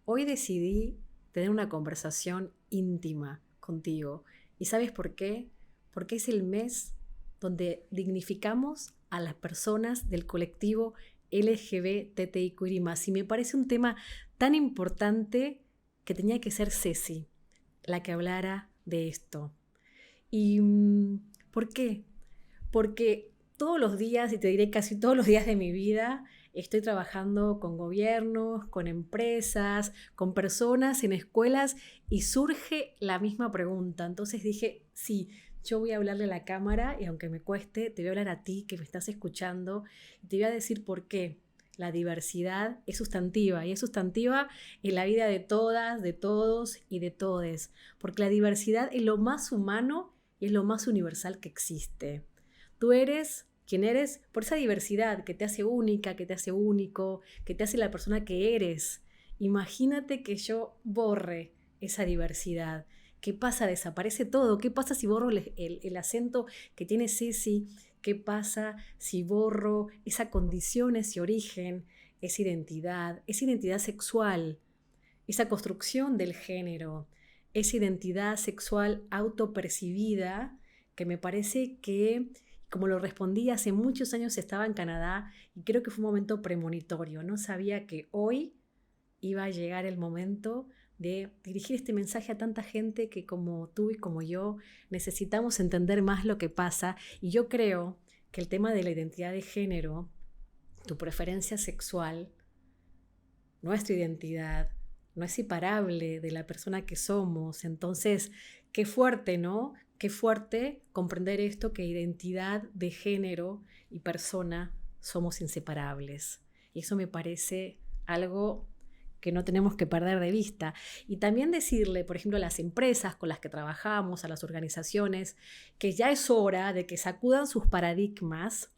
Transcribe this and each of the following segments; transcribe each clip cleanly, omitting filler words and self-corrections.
Hoy decidí tener una conversación íntima contigo. ¿Y sabes por qué? Porque es el mes donde dignificamos a las personas del colectivo LGBTIQ+. Y me parece un tema tan importante que tenía que ser Ceci la que hablara de esto. ¿Y por qué? Porque todos los días, y te diré casi todos los días de mi vida, estoy trabajando con gobiernos, con empresas, con personas en escuelas y surge la misma pregunta. Entonces dije, sí, yo voy a hablarle a la cámara y aunque me cueste, te voy a hablar a ti que me estás escuchando y te voy a decir por qué. La diversidad es sustantiva y es sustantiva en la vida de todas, de todos y de todes, porque la diversidad es lo más humano y es lo más universal que existe. Tú eres quien eres por esa diversidad que te hace única, que te hace único, que te hace la persona que eres. Imagínate que yo borre esa diversidad. ¿Qué pasa? Desaparece todo. ¿Qué pasa si borro el acento que tiene Ceci? ¿Qué pasa si borro esa condición, ese origen, esa identidad sexual, esa construcción del género, esa identidad sexual autopercibida que me parece que, como lo respondí hace muchos años, estaba en Canadá y creo que fue un momento premonitorio. No sabía que hoy iba a llegar el momento de dirigir este mensaje a tanta gente que como tú y como yo necesitamos entender más lo que pasa. Y yo creo que el tema de la identidad de género, tu preferencia sexual, nuestra identidad, no es separable de la persona que somos. Entonces, qué fuerte, ¿no? Qué fuerte comprender esto, que identidad de género y persona somos inseparables. Y eso me parece algo que no tenemos que perder de vista. Y también decirle, por ejemplo, a las empresas con las que trabajamos, a las organizaciones, que ya es hora de que sacudan sus paradigmas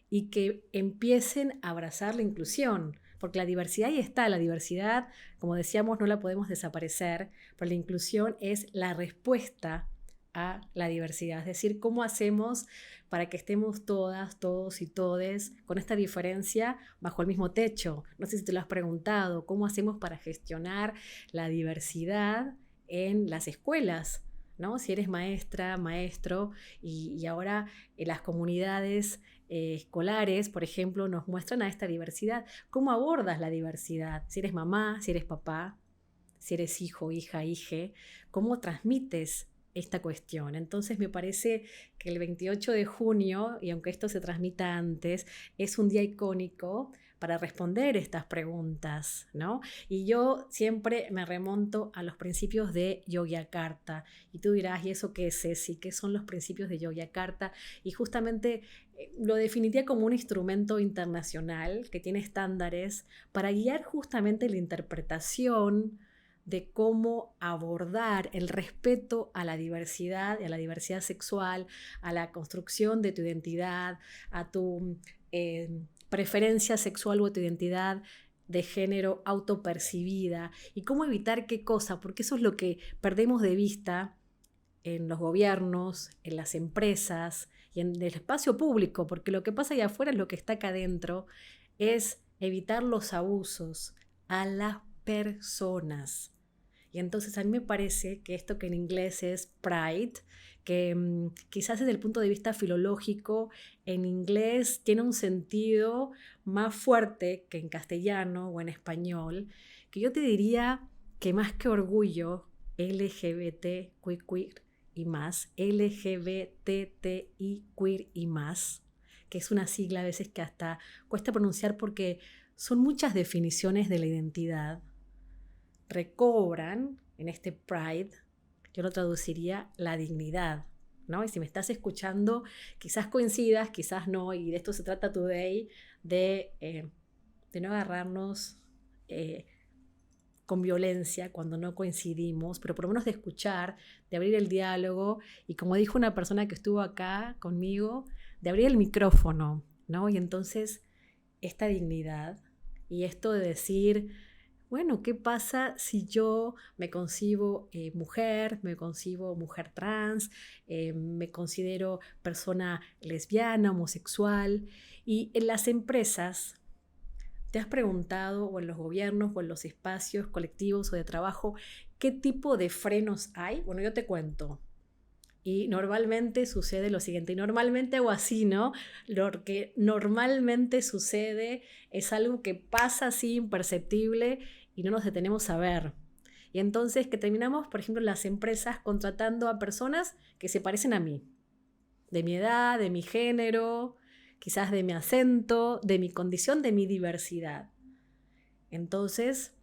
y que empiecen a abrazar la inclusión, porque la diversidad ahí está, la diversidad, como decíamos, no la podemos desaparecer, pero la inclusión es la respuesta a la diversidad, es decir, cómo hacemos para que estemos todas, todos y todes con esta diferencia bajo el mismo techo. No sé si te lo has preguntado, cómo hacemos para gestionar la diversidad en las escuelas, ¿no? Si eres maestra, maestro, y ahora en las comunidades escolares, por ejemplo, nos muestran a esta diversidad. ¿Cómo abordas la diversidad? Si eres mamá, si eres papá, si eres hijo, hija, hije, ¿cómo transmites esta cuestión? Entonces me parece que el 28 de junio, y aunque esto se transmita antes, es un día icónico para responder estas preguntas, ¿no? Y yo siempre me remonto a los principios de Yogyakarta. Y tú dirás, ¿y eso qué es, Ceci? ¿Qué son los principios de Yogyakarta? Y justamente lo definiría como un instrumento internacional que tiene estándares para guiar justamente la interpretación de cómo abordar el respeto a la diversidad, a la diversidad sexual, a la construcción de tu identidad, a tu preferencia sexual o tu identidad de género autopercibida, y cómo evitar qué cosa, porque eso es lo que perdemos de vista en los gobiernos, en las empresas y en el espacio público, porque lo que pasa allá afuera es lo que está acá adentro, es evitar los abusos a las personas. Y entonces a mí me parece que esto que en inglés es pride, que quizás desde el punto de vista filológico en inglés tiene un sentido más fuerte que en castellano o en español, que yo te diría que más que orgullo LGBT, queer y más, LGBTI queer y más, que es una sigla a veces que hasta cuesta pronunciar porque son muchas definiciones de la identidad, recobran en este pride, yo lo traduciría la dignidad, ¿no? Y si me estás escuchando, quizás coincidas, quizás no, y de esto se trata Today, de no agarrarnos con violencia cuando no coincidimos, pero por lo menos de escuchar, de abrir el diálogo y, como dijo una persona que estuvo acá conmigo, de abrir el micrófono, ¿no? Y entonces esta dignidad y esto de decir, bueno, ¿qué pasa si yo me concibo me concibo mujer trans, me considero persona lesbiana, homosexual? Y en las empresas ¿Te has preguntado, o en los gobiernos, o en los espacios colectivos o de trabajo, qué tipo de frenos hay? Bueno, yo te cuento. Y normalmente sucede lo siguiente, y normalmente hago así, ¿no? Lo que normalmente sucede es algo que pasa así imperceptible y no nos detenemos a ver. Y entonces que terminamos, por ejemplo, en las empresas contratando a personas que se parecen a mí, de mi edad, de mi género, quizás de mi acento, de mi condición, de mi diversidad. Entonces,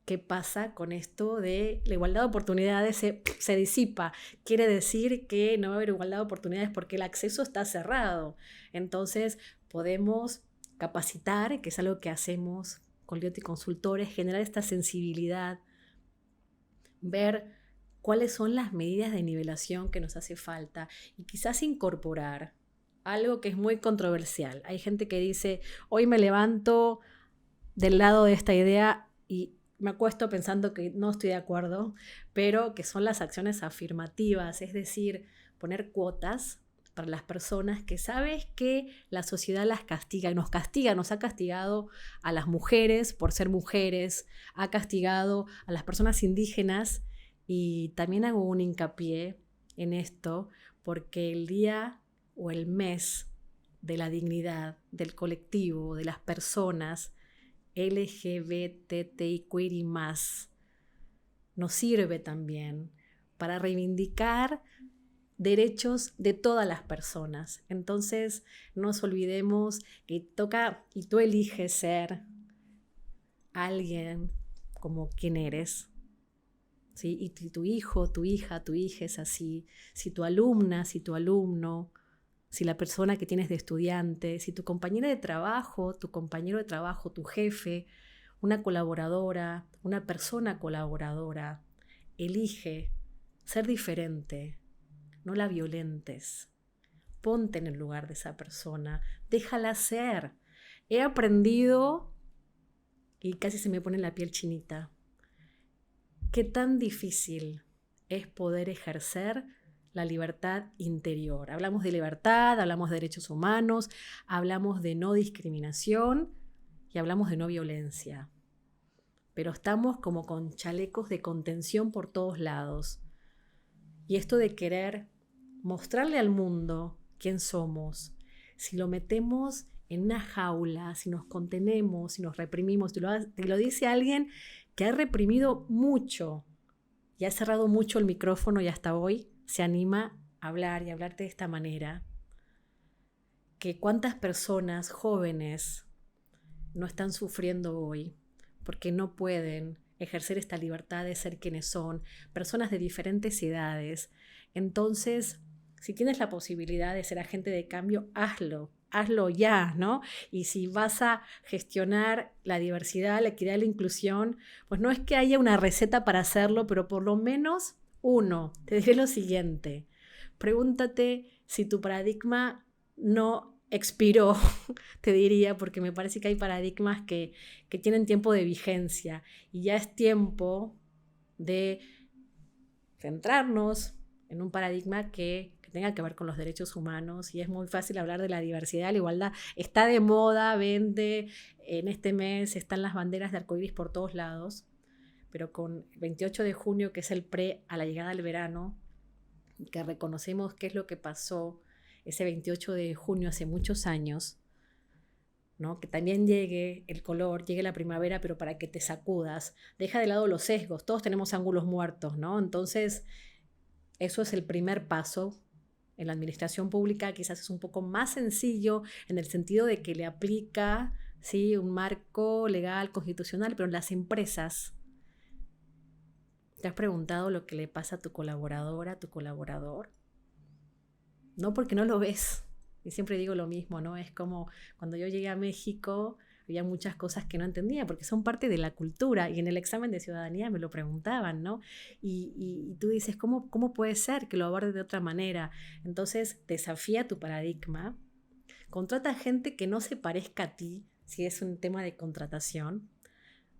¿qué pasa con esto de la igualdad de oportunidades? Se disipa. Quiere decir que no va a haber igualdad de oportunidades porque el acceso está cerrado. Entonces, podemos capacitar, que es algo que hacemos con Liotti Consultores, generar esta sensibilidad, ver cuáles son las medidas de nivelación que nos hace falta y quizás incorporar algo que es muy controversial. Hay gente que dice, hoy me levanto del lado de esta idea y me acuesto pensando que no estoy de acuerdo, pero que son las acciones afirmativas, es decir, poner cuotas para las personas que sabes que la sociedad las castiga, nos ha castigado a las mujeres por ser mujeres, ha castigado a las personas indígenas, y también hago un hincapié en esto porque el día o el mes de la dignidad del colectivo, de las personas LGBTIQ y más, nos sirve también para reivindicar derechos de todas las personas. Entonces, no nos olvidemos que toca y tú eliges ser alguien como quien eres. ¿Sí? Y si tu hijo, tu hija es así, si tu alumna, si tu alumno, si la persona que tienes de estudiante, si tu compañera de trabajo, tu compañero de trabajo, tu jefe, una colaboradora, una persona colaboradora, elige ser diferente, no la violentes. Ponte en el lugar de esa persona, déjala ser. He aprendido, y casi se me pone la piel chinita, qué tan difícil es poder ejercer la libertad interior. Hablamos de libertad, hablamos de derechos humanos, hablamos de no discriminación y hablamos de no violencia. Pero estamos como con chalecos de contención por todos lados. Y esto de querer mostrarle al mundo quién somos, si lo metemos en una jaula, si nos contenemos, si nos reprimimos, te lo dice alguien que ha reprimido mucho y ha cerrado mucho el micrófono y hasta hoy se anima a hablar y a hablarte de esta manera, que cuántas personas jóvenes no están sufriendo hoy porque no pueden ejercer esta libertad de ser quienes son, personas de diferentes edades. Entonces, si tienes la posibilidad de ser agente de cambio, hazlo ya, ¿no? Y si vas a gestionar la diversidad, la equidad y la inclusión, pues no es que haya una receta para hacerlo, pero por lo menos te diré lo siguiente. Pregúntate si tu paradigma no expiró, te diría, porque me parece que hay paradigmas que tienen tiempo de vigencia y ya es tiempo de centrarnos en un paradigma que tenga que ver con los derechos humanos. Y es muy fácil hablar de la diversidad, la igualdad está de moda, vende, en este mes están las banderas de arcoíris por todos lados, pero con el 28 de junio, que es el a la llegada del verano, que reconocemos qué es lo que pasó ese 28 de junio hace muchos años, ¿no? Que también llegue el color, llegue la primavera, pero para que te sacudas, deja de lado los sesgos, todos tenemos ángulos muertos, ¿no? Entonces, eso es el primer paso. En la administración pública quizás es un poco más sencillo en el sentido de que le aplica, ¿sí?, un marco legal, constitucional, pero en las empresas, ¿te has preguntado lo que le pasa a tu colaboradora, a tu colaborador? No, porque no lo ves. Y siempre digo lo mismo, ¿no? Es como cuando yo llegué a México, había muchas cosas que no entendía porque son parte de la cultura, y en el examen de ciudadanía me lo preguntaban, ¿no? Y tú dices, ¿cómo puede ser que lo abordes de otra manera? Entonces desafía tu paradigma, contrata gente que no se parezca a ti, si es un tema de contratación,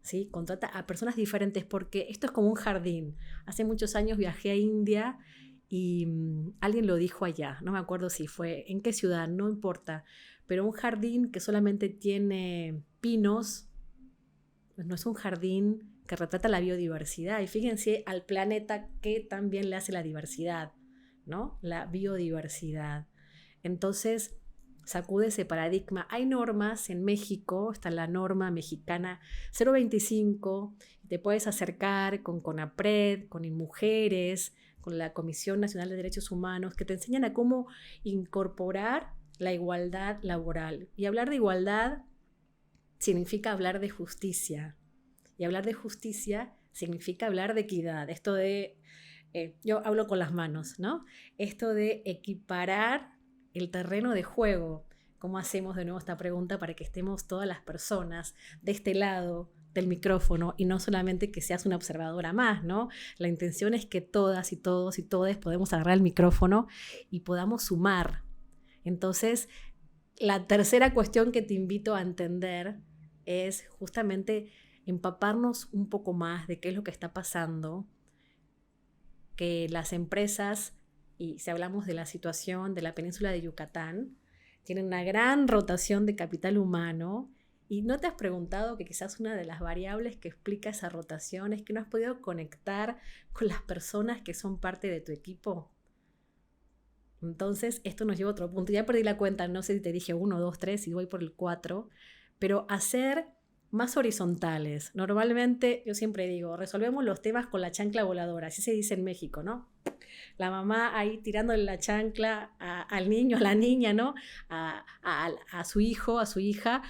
¿sí? Contrata a personas diferentes porque esto es como un jardín. Hace muchos años viajé a India y alguien lo dijo allá, no me acuerdo si fue, en qué ciudad, no importa, pero un jardín que solamente tiene pinos no es un jardín que retrata la biodiversidad. Y fíjense al planeta que también le hace la diversidad, ¿no? La biodiversidad. Entonces, sacude ese paradigma. Hay normas en México, está la norma mexicana 025, te puedes acercar con CONAPRED, con INMUJERES, con la Comisión Nacional de Derechos Humanos, que te enseñan a cómo incorporar la igualdad laboral. Y hablar de igualdad significa hablar de justicia. Y hablar de justicia significa hablar de equidad. Esto de, yo hablo con las manos, ¿no? Esto de equiparar el terreno de juego. ¿Cómo hacemos de nuevo esta pregunta para que estemos todas las personas de este lado del micrófono y no solamente que seas una observadora más, ¿no? La intención es que todas y todos y todes podemos agarrar el micrófono y podamos sumar. Entonces, la tercera cuestión que te invito a entender es justamente empaparnos un poco más de qué es lo que está pasando, que las empresas, y si hablamos de la situación de la península de Yucatán, tienen una gran rotación de capital humano. ¿Y no te has preguntado que quizás una de las variables que explica esa rotación es que no has podido conectar con las personas que son parte de tu equipo? Entonces, esto nos lleva a otro punto. Ya perdí la cuenta, no sé si te dije 1, 2, 3 y voy por el 4, pero hacer más horizontales. Normalmente, yo siempre digo, resolvemos los temas con la chancla voladora, así se dice en México, ¿no? La mamá ahí tirándole la chancla al niño, a la niña, ¿no? A su hijo, a su hija,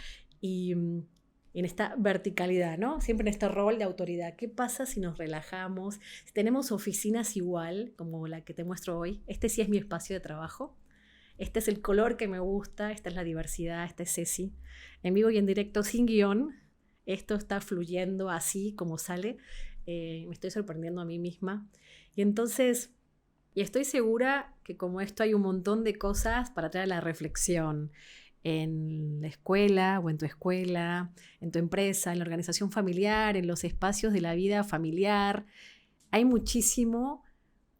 y en esta verticalidad, ¿no? Siempre en este rol de autoridad. ¿Qué pasa si nos relajamos? Si tenemos oficinas igual, como la que te muestro hoy, este sí es mi espacio de trabajo, este es el color que me gusta, esta es la diversidad, esta es Ceci, en vivo y en directo, sin guión, esto está fluyendo así como sale, me estoy sorprendiendo a mí misma, y entonces, y estoy segura que como esto hay un montón de cosas para traer a la reflexión, en la escuela o en tu empresa, en la organización familiar, en los espacios de la vida familiar. Hay muchísimo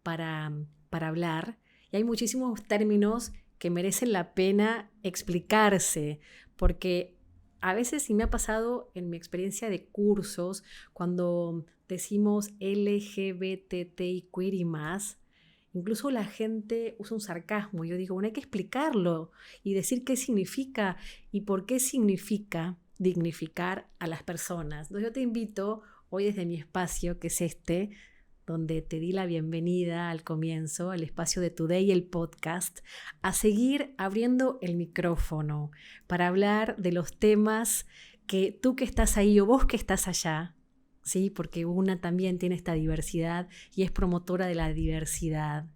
para hablar y hay muchísimos términos que merecen la pena explicarse, porque a veces sí me ha pasado en mi experiencia de cursos, cuando decimos LGBTI queer y más, incluso la gente usa un sarcasmo. Yo digo, bueno, hay que explicarlo y decir qué significa y por qué significa dignificar a las personas. Entonces yo te invito hoy desde mi espacio, que es este, donde te di la bienvenida al comienzo, al espacio de Today, el podcast, a seguir abriendo el micrófono para hablar de los temas que tú que estás ahí o vos que estás allá, ¿sí? Porque una también tiene esta diversidad y es promotora de la diversidad.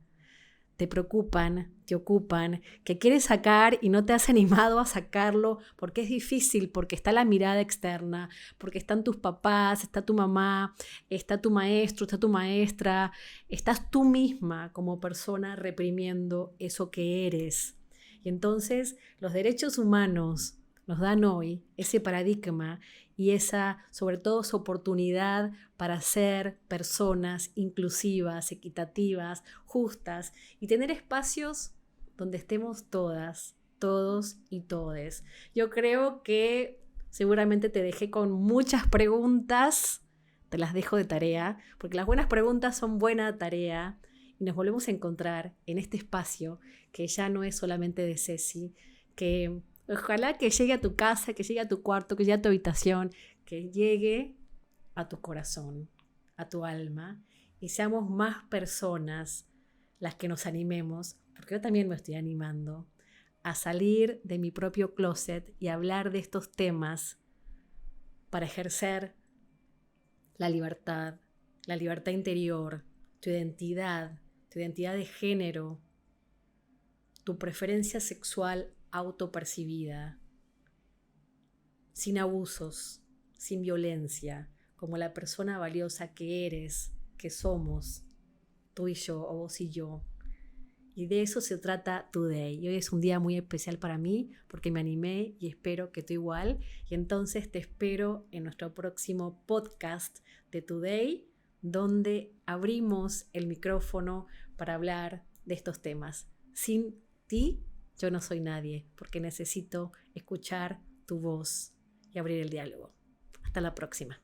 Te preocupan, te ocupan, que quieres sacar y no te has animado a sacarlo porque es difícil, porque está la mirada externa, porque están tus papás, está tu mamá, está tu maestro, está tu maestra, estás tú misma como persona reprimiendo eso que eres. Y entonces los derechos humanos nos dan hoy ese paradigma y esa, sobre todo, esa oportunidad para ser personas inclusivas, equitativas, justas y tener espacios donde estemos todas, todos y todes. Yo creo que seguramente te dejé con muchas preguntas, te las dejo de tarea, porque las buenas preguntas son buena tarea y nos volvemos a encontrar en este espacio que ya no es solamente de Ceci, que ojalá que llegue a tu casa, que llegue a tu cuarto, que llegue a tu habitación, que llegue a tu corazón, a tu alma, y seamos más personas las que nos animemos, porque yo también me estoy animando a salir de mi propio closet y hablar de estos temas para ejercer la libertad interior, tu identidad de género, tu preferencia sexual autopercibida, sin abusos, sin violencia, como la persona valiosa que eres, que somos, tú y yo, o vos y yo. Y de eso se trata Today. Y hoy es un día muy especial para mí porque me animé y espero que tú igual. Y entonces te espero en nuestro próximo podcast de Today, donde abrimos el micrófono para hablar de estos temas. Sin ti, yo no soy nadie, porque necesito escuchar tu voz y abrir el diálogo. Hasta la próxima.